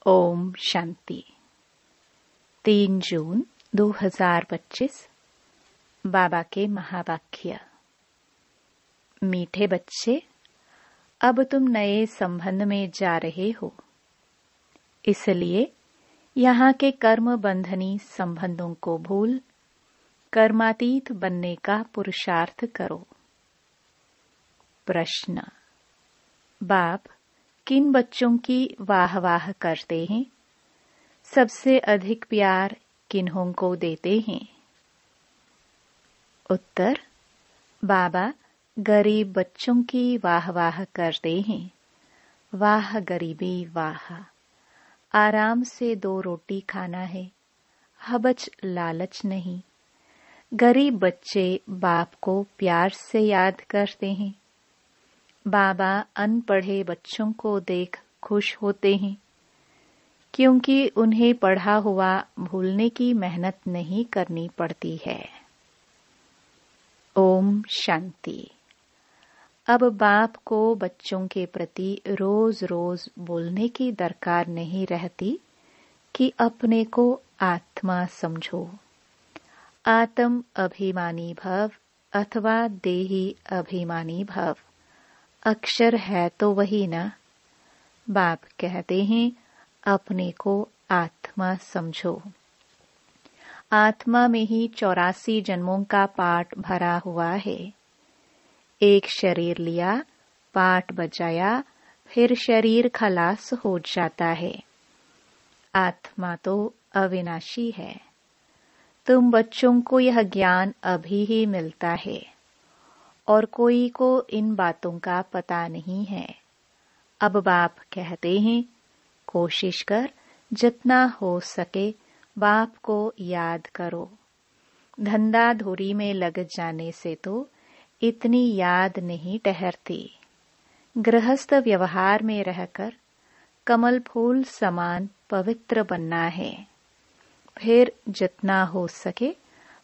ओम शांति। 3 जून 2025। बाबा के महावाक्य। मीठे बच्चे, अब तुम नए संबंध में जा रहे हो, इसलिए यहाँ के कर्म बंधनी संबंधों को भूल कर्मातीत बनने का पुरुषार्थ करो। प्रश्न। बाप किन बच्चों की वाह वाह करते हैं? सबसे अधिक प्यार किन्हों को देते हैं? उत्तर। बाबा गरीब बच्चों की वाह वाह करते हैं। वाह गरीबी वाह। आराम से 2 रोटी खाना है, हबच लालच नहीं। गरीब बच्चे बाप को प्यार से याद करते हैं। बाबा अनपढ़े बच्चों को देख खुश होते हैं, क्योंकि उन्हें पढ़ा हुआ भूलने की मेहनत नहीं करनी पड़ती है। ओम शांति। अब बाप को बच्चों के प्रति रोज रोज बोलने की दरकार नहीं रहती कि अपने को आत्मा समझो। आत्म अभिमानी भव अथवा देही अभिमानी भव, अक्षर है तो वही ना। बाप कहते हैं अपने को आत्मा समझो। आत्मा में ही 84 जन्मों का पाठ भरा हुआ है। एक शरीर लिया, पाठ बजाया, फिर शरीर खलास हो जाता है। आत्मा तो अविनाशी है। तुम बच्चों को यह ज्ञान अभी ही मिलता है और कोई को इन बातों का पता नहीं है। अब बाप कहते हैं कोशिश कर जितना हो सके बाप को याद करो। धंधा धूरी में लग जाने से तो इतनी याद नहीं ठहरती। गृहस्थ व्यवहार में रहकर कमल फूल समान पवित्र बनना है। फिर जितना हो सके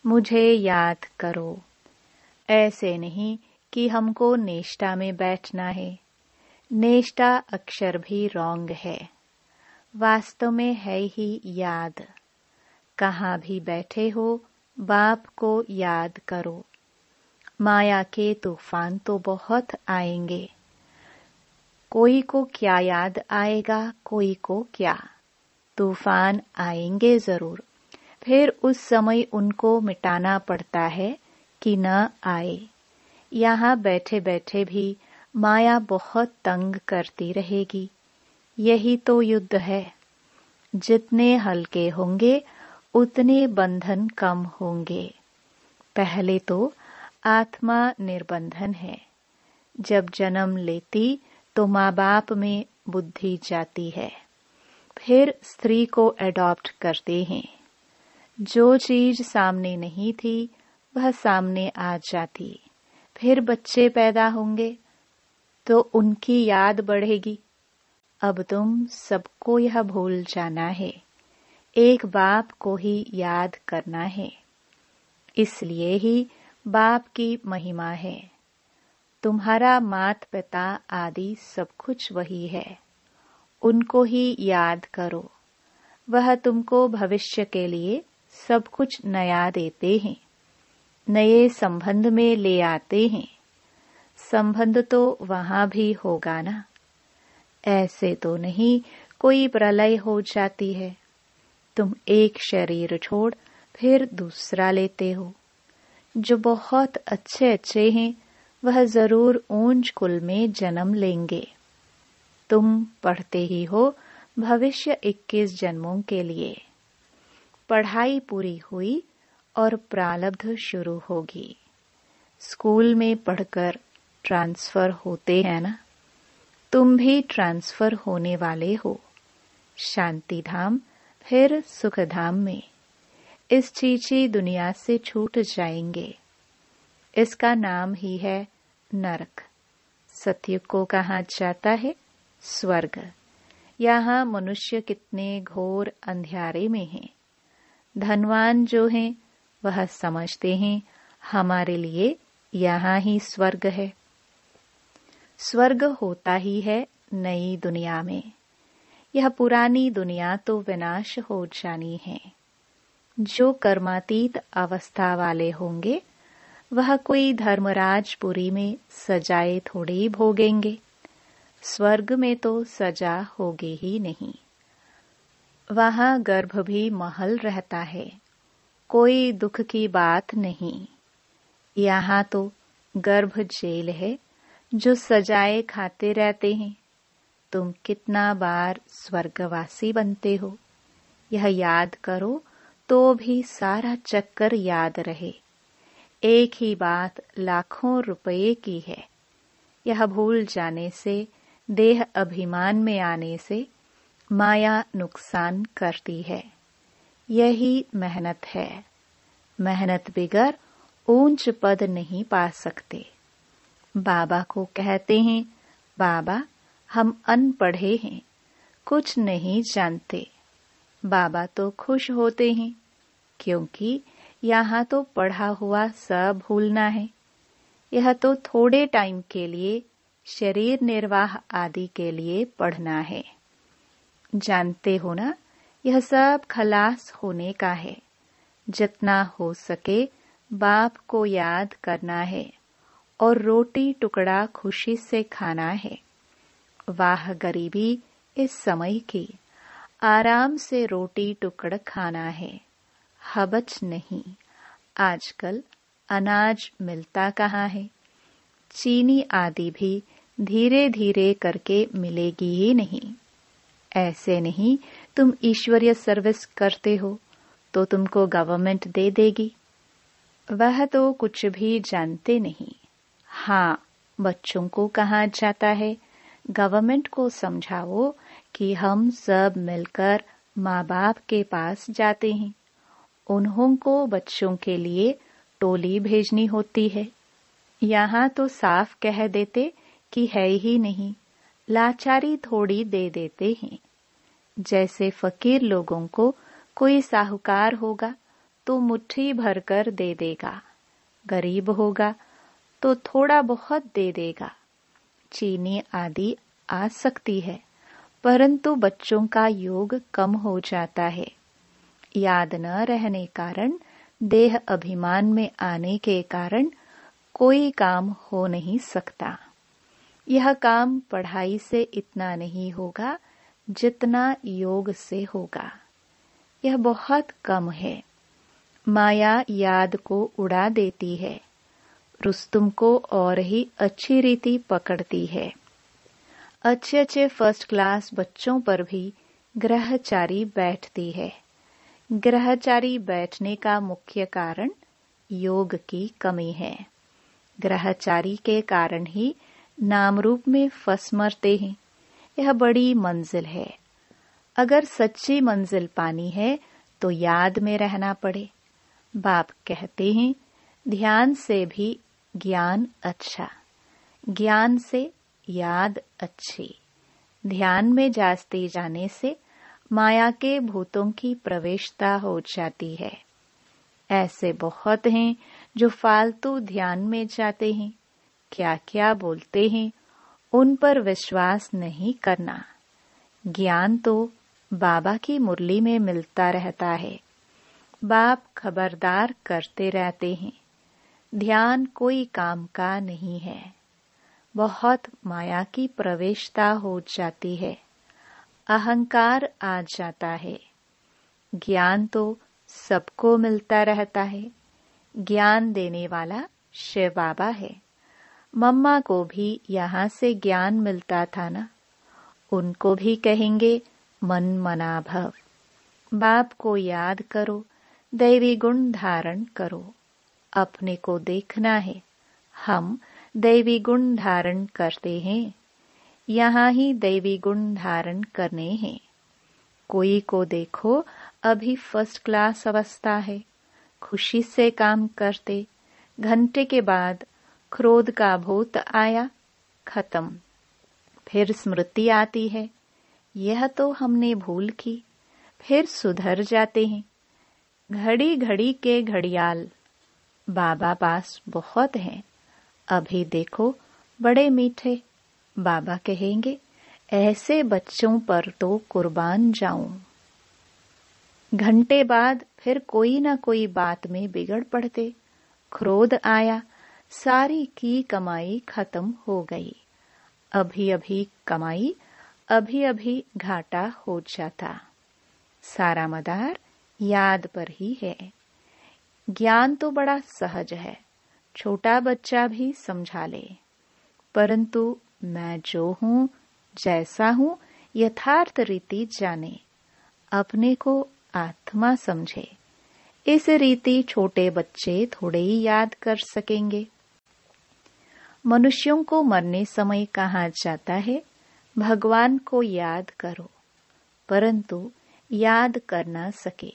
मुझे याद करो। ऐसे नहीं कि हमको नेष्टा में बैठना है। नेष्टा अक्षर भी रॉन्ग है। वास्तव में है ही याद। कहाँ भी बैठे हो बाप को याद करो। माया के तूफान तो बहुत आएंगे। कोई को क्या याद आएगा, कोई को क्या। तूफान आएंगे जरूर। फिर उस समय उनको मिटाना पड़ता है कि न आए। यहाँ बैठे बैठे भी माया बहुत तंग करती रहेगी। यही तो युद्ध है। जितने हल्के होंगे उतने बंधन कम होंगे। पहले तो आत्मा निर्बंधन है। जब जन्म लेती तो माँ बाप में बुद्धि जाती है। फिर स्त्री को एडॉप्ट करते हैं। जो चीज सामने नहीं थी वह सामने आ जाती। फिर बच्चे पैदा होंगे तो उनकी याद बढ़ेगी। अब तुम सबको यह भूल जाना है। एक बाप को ही याद करना है। इसलिए ही बाप की महिमा है। तुम्हारा मात पिता आदि सब कुछ वही है। उनको ही याद करो। वह तुमको भविष्य के लिए सब कुछ नया देते हैं। नए संबंध में ले आते हैं। संबंध तो वहां भी होगा ना। ऐसे तो नहीं कोई प्रलय हो जाती है। तुम एक शरीर छोड़ फिर दूसरा लेते हो। जो बहुत अच्छे अच्छे हैं वह जरूर ऊंच कुल में जन्म लेंगे। तुम पढ़ते ही हो भविष्य 21 जन्मों के लिए। पढ़ाई पूरी हुई और प्रारब्ध शुरू होगी। स्कूल में पढ़कर ट्रांसफर होते हैं ना। तुम भी ट्रांसफर होने वाले हो। शांति धाम फिर सुख धाम में। इस चीची दुनिया से छूट जाएंगे। इसका नाम ही है नरक। सत्युग को कहा जाता है स्वर्ग। यहाँ मनुष्य कितने घोर अंधियारे में हैं। धनवान जो हैं वह समझते हैं हमारे लिए यहाँ ही स्वर्ग है। स्वर्ग होता ही है नई दुनिया में। यह पुरानी दुनिया तो विनाश हो जानी है। जो कर्मातीत अवस्था वाले होंगे वह कोई धर्मराजपुरी में सजाए थोड़ी भोगेंगे। स्वर्ग में तो सजा होगी ही नहीं। वहां गर्भ भी महल रहता है, कोई दुख की बात नहीं। यहाँ तो गर्भ जेल है, जो सजाए खाते रहते हैं। तुम कितना बार स्वर्गवासी बनते हो, यह याद करो तो भी सारा चक्कर याद रहे। एक ही बात लाखों रुपए की है। यह भूल जाने से, देह अभिमान में आने से माया नुकसान करती है। यही मेहनत है। मेहनत बिगर ऊंच पद नहीं पा सकते। बाबा को कहते हैं, बाबा हम अनपढ़े हैं, कुछ नहीं जानते। बाबा तो खुश होते हैं, क्योंकि यहाँ तो पढ़ा हुआ सब भूलना है। यह तो थोड़े टाइम के लिए शरीर निर्वाह आदि के लिए पढ़ना है। जानते हो ना, यह सब खलास होने का है। जितना हो सके बाप को याद करना है और रोटी टुकड़ा खुशी से खाना है। वाह गरीबी इस समय की, आराम से रोटी टुकड़ खाना है, हबच नहीं। आजकल अनाज मिलता कहाँ है। चीनी आदि भी धीरे धीरे करके मिलेगी ही नहीं। ऐसे नहीं तुम ईश्वरीय सर्विस करते हो तो तुमको गवर्नमेंट दे देगी। वह तो कुछ भी जानते नहीं। हाँ, बच्चों को कहा जाता है, गवर्नमेंट को समझाओ कि हम सब मिलकर माँ बाप के पास जाते हैं। उन्हों को बच्चों के लिए टोली भेजनी होती है। यहाँ तो साफ कह देते कि है ही नहीं, लाचारी थोड़ी दे देते हैं। जैसे फकीर लोगों को कोई साहूकार होगा तो मुट्ठी भरकर दे देगा, गरीब होगा तो थोड़ा बहुत दे देगा। चीनी आदि आ सकती है, परंतु बच्चों का योग कम हो जाता है। याद न रहने कारण, देह अभिमान में आने के कारण कोई काम हो नहीं सकता। यह काम पढ़ाई से इतना नहीं होगा जितना योग से होगा। यह बहुत कम है। माया याद को उड़ा देती है, रुस्तुम को और ही अच्छी रीति पकड़ती है। अच्छे अच्छे फर्स्ट क्लास बच्चों पर भी ग्रहचारी बैठती है। ग्रहचारी बैठने का मुख्य कारण योग की कमी है। ग्रहचारी के कारण ही नाम रूप में फंस मरते हैं। यह बड़ी मंजिल है। अगर सच्ची मंजिल पानी है तो याद में रहना पड़े। बाप कहते हैं, ध्यान से भी ज्ञान अच्छा, ज्ञान से याद अच्छी। ध्यान में जाते जाने से माया के भूतों की प्रवेशता हो जाती है। ऐसे बहुत हैं जो फालतू ध्यान में जाते हैं, क्या क्या बोलते हैं, उन पर विश्वास नहीं करना। ज्ञान तो बाबा की मुरली में मिलता रहता है। बाप खबरदार करते रहते हैं, ध्यान कोई काम का नहीं है। बहुत माया की प्रवेशता हो जाती है, अहंकार आ जाता है। ज्ञान तो सबको मिलता रहता है। ज्ञान देने वाला शिव बाबा है। मम्मा को भी यहाँ से ज्ञान मिलता था ना, उनको भी कहेंगे मन मना भव। बाप को याद करो, दैवी गुण धारण करो। अपने को देखना है, हम दैवी गुण धारण करते हैं। यहाँ ही दैवी गुण धारण करने हैं। कोई को देखो अभी फर्स्ट क्लास अवस्था है, खुशी से काम करते, घंटे के बाद क्रोध का भूत आया, खत्म। फिर स्मृति आती है, यह तो हमने भूल की, फिर सुधर जाते हैं। घड़ी घड़ी के घड़ियाल बाबा पास बहुत हैं। अभी देखो बड़े मीठे। बाबा कहेंगे, ऐसे बच्चों पर तो कुर्बान जाऊं। घंटे बाद फिर कोई न कोई बात में बिगड़ पड़ते। क्रोध आया, सारी की कमाई खत्म हो गई। अभी अभी कमाई, अभी अभी घाटा हो जाता। सारा मदार याद पर ही है। ज्ञान तो बड़ा सहज है, छोटा बच्चा भी समझा ले, परंतु मैं जो हूं, जैसा हूं, यथार्थ रीति जाने, अपने को आत्मा समझे। इस रीति छोटे बच्चे थोड़े ही याद कर सकेंगे। मनुष्यों को मरने समय कहा जाता है, भगवान को याद करो, परंतु याद कर ना सके,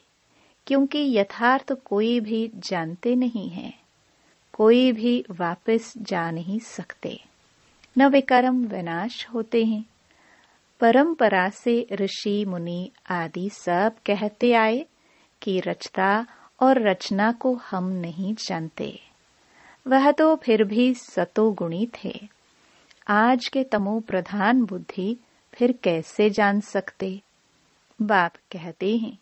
क्योंकि यथार्थ कोई भी जानते नहीं है। कोई भी वापस जा नहीं सकते, न वे कर्म विनाश होते हैं। परंपरा से ऋषि मुनि आदि सब कहते आए कि रचता और रचना को हम नहीं जानते। वह तो फिर भी सतोगुणी थे। आज के तमो प्रधान बुद्धि फिर कैसे जान सकते। बाप कहते हैं,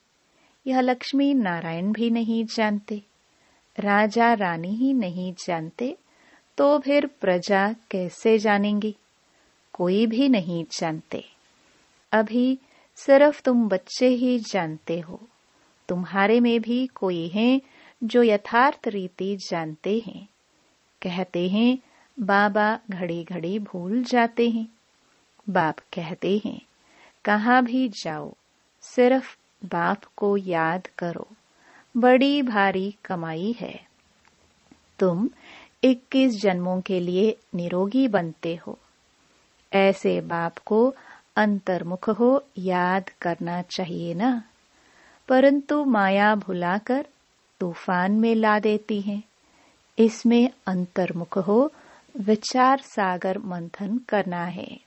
यह लक्ष्मी नारायण भी नहीं जानते, राजा रानी ही नहीं जानते, तो फिर प्रजा कैसे जानेंगी। कोई भी नहीं जानते। अभी सिर्फ तुम बच्चे ही जानते हो। तुम्हारे में भी कोई है जो यथार्थ रीति जानते हैं। कहते हैं बाबा घड़ी घड़ी भूल जाते हैं। बाप कहते हैं, कहाँ भी जाओ सिर्फ बाप को याद करो, बड़ी भारी कमाई है। तुम 21 जन्मों के लिए निरोगी बनते हो। ऐसे बाप को अंतर्मुख हो याद करना चाहिए ना, परंतु माया भुलाकर तूफान में ला देती है। इसमें अंतर्मुख हो विचार सागर मंथन करना है।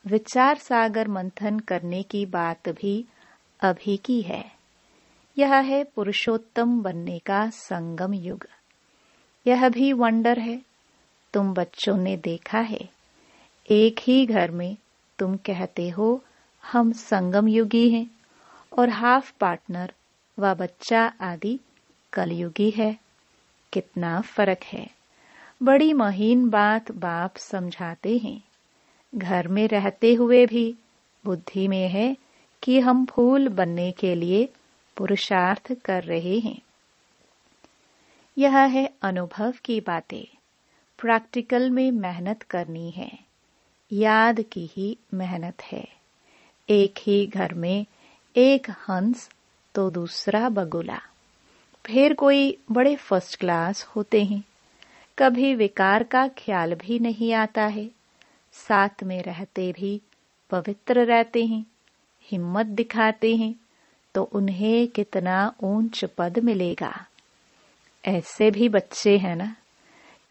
विचार सागर मंथन करने की बात भी अभी की है। यह है पुरुषोत्तम बनने का संगम युग। यह भी वंडर है। तुम बच्चों ने देखा है, एक ही घर में तुम कहते हो हम संगम युगी हैं, और हाफ पार्टनर व बच्चा आदि कलयुगी है। कितना फर्क है। बड़ी महीन बात बाप समझाते हैं। घर में रहते हुए भी बुद्धि में है कि हम फूल बनने के लिए पुरुषार्थ कर रहे हैं। यह है अनुभव की बातें। प्रैक्टिकल में मेहनत करनी है। याद की ही मेहनत है। एक ही घर में एक हंस तो दूसरा बगुला। फिर कोई बड़े फर्स्ट क्लास होते हैं, कभी विकार का ख्याल भी नहीं आता है। साथ में रहते भी पवित्र रहते हैं, हिम्मत दिखाते हैं, तो उन्हें कितना ऊंच पद मिलेगा। ऐसे भी बच्चे हैं ना।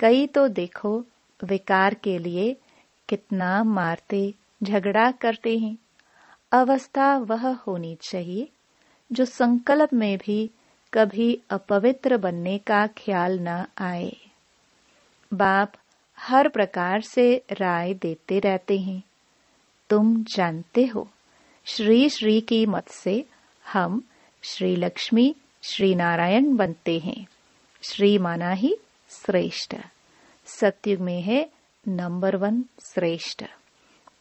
कई तो देखो विकार के लिए कितना मारते झगड़ा करते हैं। अवस्था वह होनी चाहिए जो संकल्प में भी कभी अपवित्र बनने का ख्याल न आए। बाप हर प्रकार से राय देते रहते हैं। तुम जानते हो, श्री श्री की मत से हम श्री लक्ष्मी श्री नारायण बनते हैं। श्री माना ही श्रेष्ठ। सतयुग में है नंबर 1 श्रेष्ठ।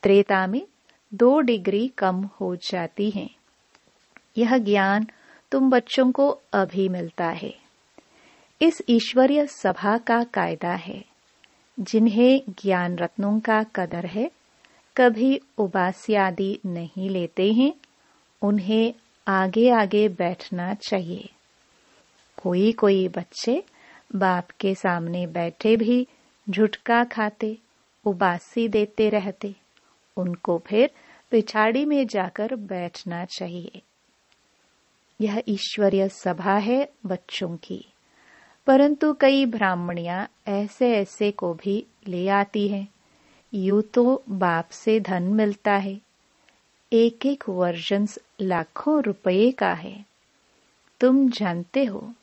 त्रेता में 2 डिग्री कम हो जाती है। यह ज्ञान तुम बच्चों को अभी मिलता है। इस ईश्वरीय सभा का कायदा है। जिन्हें ज्ञान रत्नों का कदर है, कभी उबास्यादि नहीं लेते हैं, उन्हें आगे आगे बैठना चाहिए। कोई कोई बच्चे बाप के सामने बैठे भी झुटका खाते, उबासी देते रहते। उनको फिर पिछाड़ी में जाकर बैठना चाहिए। यह ईश्वरीय सभा है बच्चों की। परंतु कई ब्राह्मणियां ऐसे ऐसे को भी ले आती हैं। यूं तो बाप से धन मिलता है। एक एक वर्जन लाखों रुपए का है। तुम जानते हो,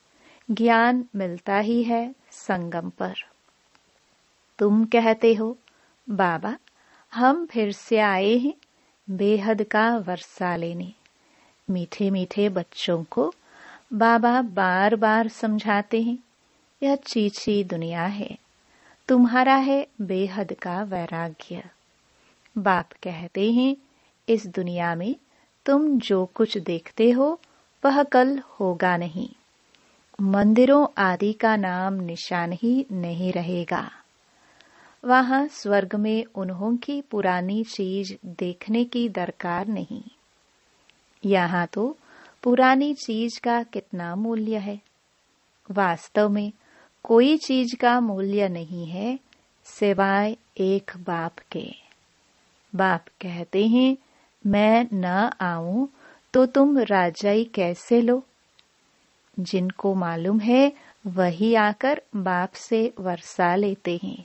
ज्ञान मिलता ही है संगम पर। तुम कहते हो बाबा हम फिर से आए हैं बेहद का वर्षा लेने। मीठे मीठे बच्चों को बाबा बार बार समझाते हैं, यह चीची दुनिया है, तुम्हारा है बेहद का वैराग्य। बाप कहते हैं, इस दुनिया में तुम जो कुछ देखते हो वह कल होगा नहीं। मंदिरों आदि का नाम निशान ही नहीं रहेगा। वहां स्वर्ग में उन्हों की पुरानी चीज देखने की दरकार नहीं। यहाँ तो पुरानी चीज का कितना मूल्य है। वास्तव में कोई चीज का मूल्य नहीं है सिवाय एक बाप के। बाप कहते हैं, मैं न आऊं तो तुम राजाई कैसे लो। जिनको मालूम है वही आकर बाप से वर्षा लेते हैं।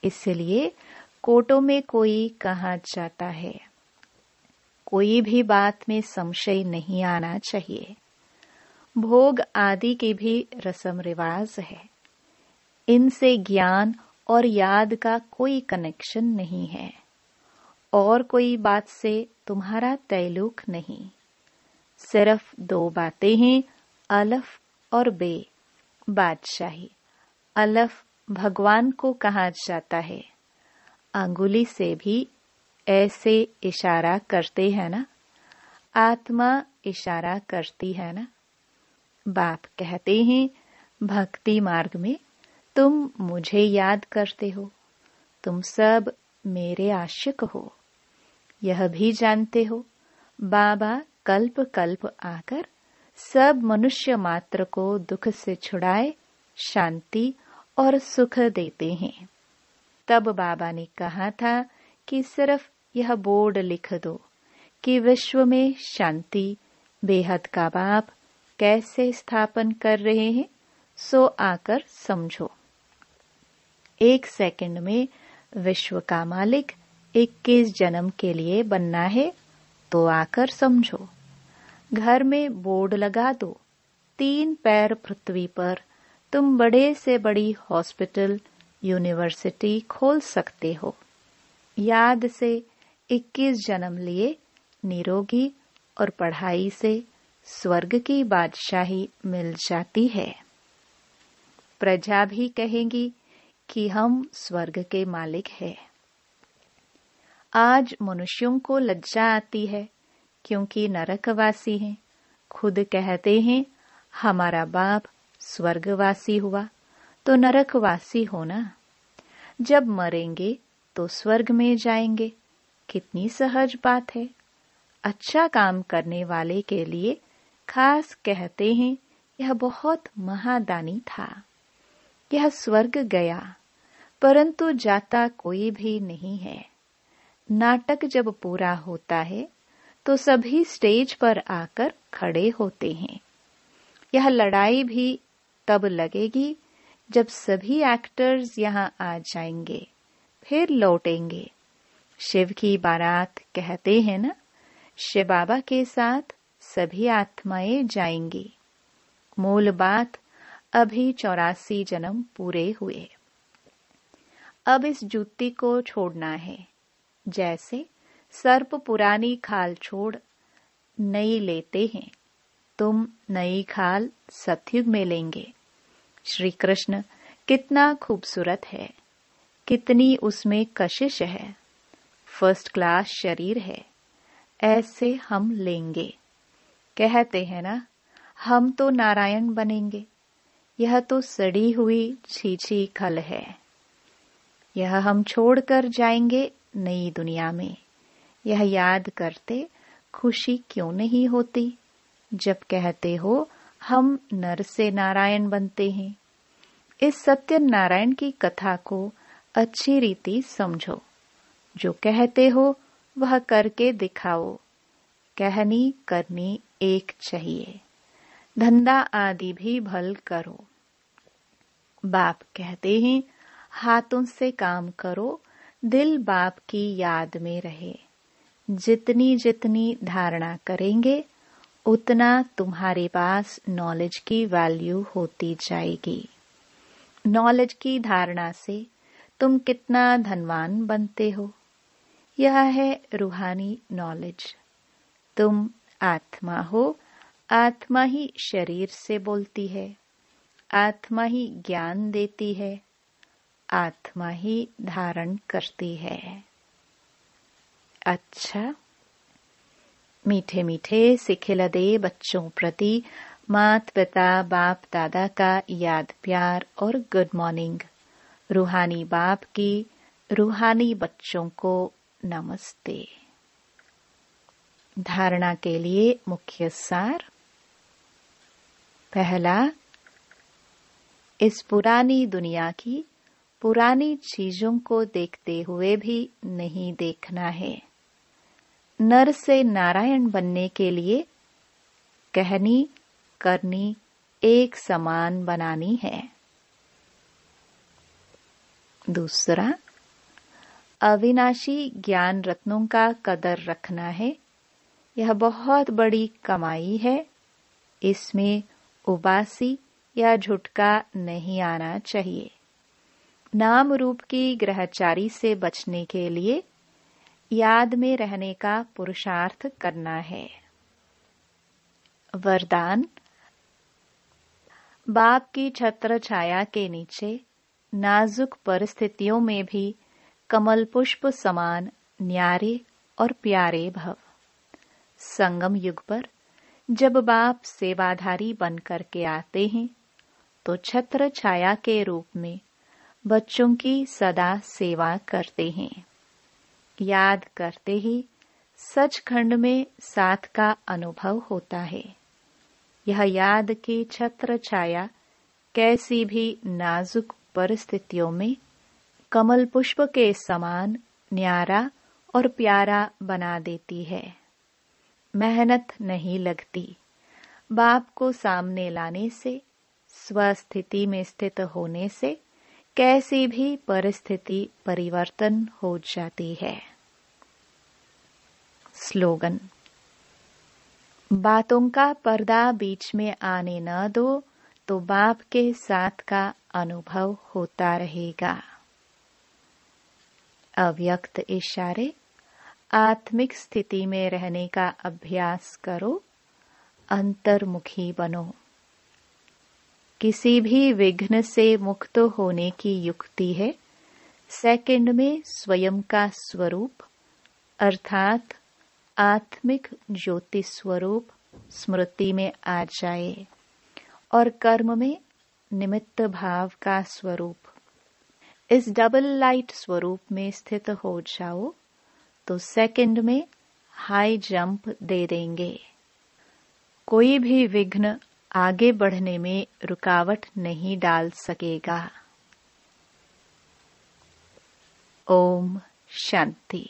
इसलिए कोटों में कोई कहा जाता है। कोई भी बात में संशय नहीं आना चाहिए। भोग आदि की भी रस्म रिवाज है। इनसे ज्ञान और याद का कोई कनेक्शन नहीं है और कोई बात से तुम्हारा तैल्लुक नहीं। सिर्फ दो बातें हैं, अलफ और बे। बादशाही अलफ भगवान को कहा जाता है। अंगुली से भी ऐसे इशारा करते हैं ना, आत्मा इशारा करती है ना। बाप कहते हैं, भक्ति मार्ग में तुम मुझे याद करते हो, तुम सब मेरे आशिक हो। यह भी जानते हो बाबा कल्प कल्प आकर सब मनुष्य मात्र को दुख से छुड़ाए शांति और सुख देते हैं। तब बाबा ने कहा था कि सिर्फ यह बोर्ड लिख दो कि विश्व में शांति बेहद का बाप कैसे स्थापन कर रहे हैं, सो आकर समझो। 1 सेकंड में विश्व का मालिक 21 जन्म के लिए बनना है तो आकर समझो। घर में बोर्ड लगा दो, 3 पैर पृथ्वी पर तुम बड़े से बड़ी हॉस्पिटल यूनिवर्सिटी खोल सकते हो। याद से 21 जन्म लिए निरोगी और पढ़ाई से स्वर्ग की बादशाही मिल जाती है। प्रजा भी कहेंगी कि हम स्वर्ग के मालिक हैं। आज मनुष्यों को लज्जा आती है क्योंकि नरकवासी हैं। खुद कहते हैं, हमारा बाप स्वर्गवासी हुआ तो नरकवासी होना। जब मरेंगे तो स्वर्ग में जाएंगे। कितनी सहज बात है। अच्छा काम करने वाले के लिए खास कहते हैं, यह बहुत महादानी था। यह स्वर्ग गया परंतु जाता कोई भी नहीं है। नाटक जब पूरा होता है तो सभी स्टेज पर आकर खड़े होते हैं। यह लड़ाई भी तब लगेगी जब सभी एक्टर्स यहाँ आ जाएंगे, फिर लौटेंगे। शिव की बारात कहते हैं ना, शिव बाबा के साथ सभी आत्माएं जाएंगी। मूल बात, अभी 84 जन्म पूरे हुए। अब इस जूती को छोड़ना है। जैसे सर्प पुरानी खाल छोड़ नई लेते हैं, तुम नई खाल सतयुग में लेंगे। श्री कृष्ण कितना खूबसूरत है, कितनी उसमें कशिश है। फर्स्ट क्लास शरीर है, ऐसे हम लेंगे। कहते हैं ना, हम तो नारायण बनेंगे। यह तो सड़ी हुई छीछी खल है। यह हम छोड़कर जाएंगे नई दुनिया में। यह याद करते खुशी क्यों नहीं होती जब कहते हो हम नर से नारायण बनते हैं। इस सत्य नारायण की कथा को अच्छी रीति समझो। जो कहते हो वह करके दिखाओ। कहनी करनी एक चाहिए। धंधा आदि भी भल करो। बाप कहते हैं, हाथों से काम करो, दिल बाप की याद में रहे। जितनी जितनी धारणा करेंगे उतना तुम्हारे पास नॉलेज की वैल्यू होती जाएगी। नॉलेज की धारणा से तुम कितना धनवान बनते हो। यह है रूहानी नॉलेज। तुम आत्मा हो, आत्मा ही शरीर से बोलती है, आत्मा ही ज्ञान देती है, आत्मा ही धारण करती है। अच्छा, मीठे मीठे सिखिलदे बच्चों प्रति माता पिता बाप दादा का याद प्यार और गुड मॉर्निंग। रूहानी बाप की रूहानी बच्चों को नमस्ते। धारणा के लिए मुख्य सार। पहला, इस पुरानी दुनिया की पुरानी चीजों को देखते हुए भी नहीं देखना है। नर से नारायण बनने के लिए कहनी करनी एक समान बनानी है। दूसरा, अविनाशी ज्ञान रत्नों का कदर रखना है। यह बहुत बड़ी कमाई है। इसमें उबासी या झुटका नहीं आना चाहिए। नाम रूप की ग्रहचारी से बचने के लिए याद में रहने का पुरुषार्थ करना है। वरदान, बाप की छत्र छाया के नीचे नाजुक परिस्थितियों में भी कमल पुष्प समान न्यारे और प्यारे भव। संगम युग पर जब बाप सेवाधारी बन करके आते हैं तो छत्र छाया के रूप में बच्चों की सदा सेवा करते हैं। याद करते ही सचखंड में साथ का अनुभव होता है। यह याद की छत्र छाया कैसी भी नाजुक परिस्थितियों में कमल पुष्प के समान न्यारा और प्यारा बना देती है। मेहनत नहीं लगती। बाप को सामने लाने से, स्वस्थिति में स्थित होने से कैसी भी परिस्थिति परिवर्तन हो जाती है। स्लोगन, बातों का पर्दा बीच में आने न दो तो बाप के साथ का अनुभव होता रहेगा। अव्यक्त इशारे, आत्मिक स्थिति में रहने का अभ्यास करो, अंतर्मुखी बनो। किसी भी विघ्न से मुक्त होने की युक्ति है सेकंड में स्वयं का स्वरूप अर्थात आत्मिक ज्योति स्वरूप स्मृति में आ जाए और कर्म में निमित्त भाव का स्वरूप इस डबल लाइट स्वरूप में स्थित हो जाओ तो सेकंड में हाई जंप दे देंगे। कोई भी विघ्न आगे बढ़ने में रुकावट नहीं डाल सकेगा। ओम शांति।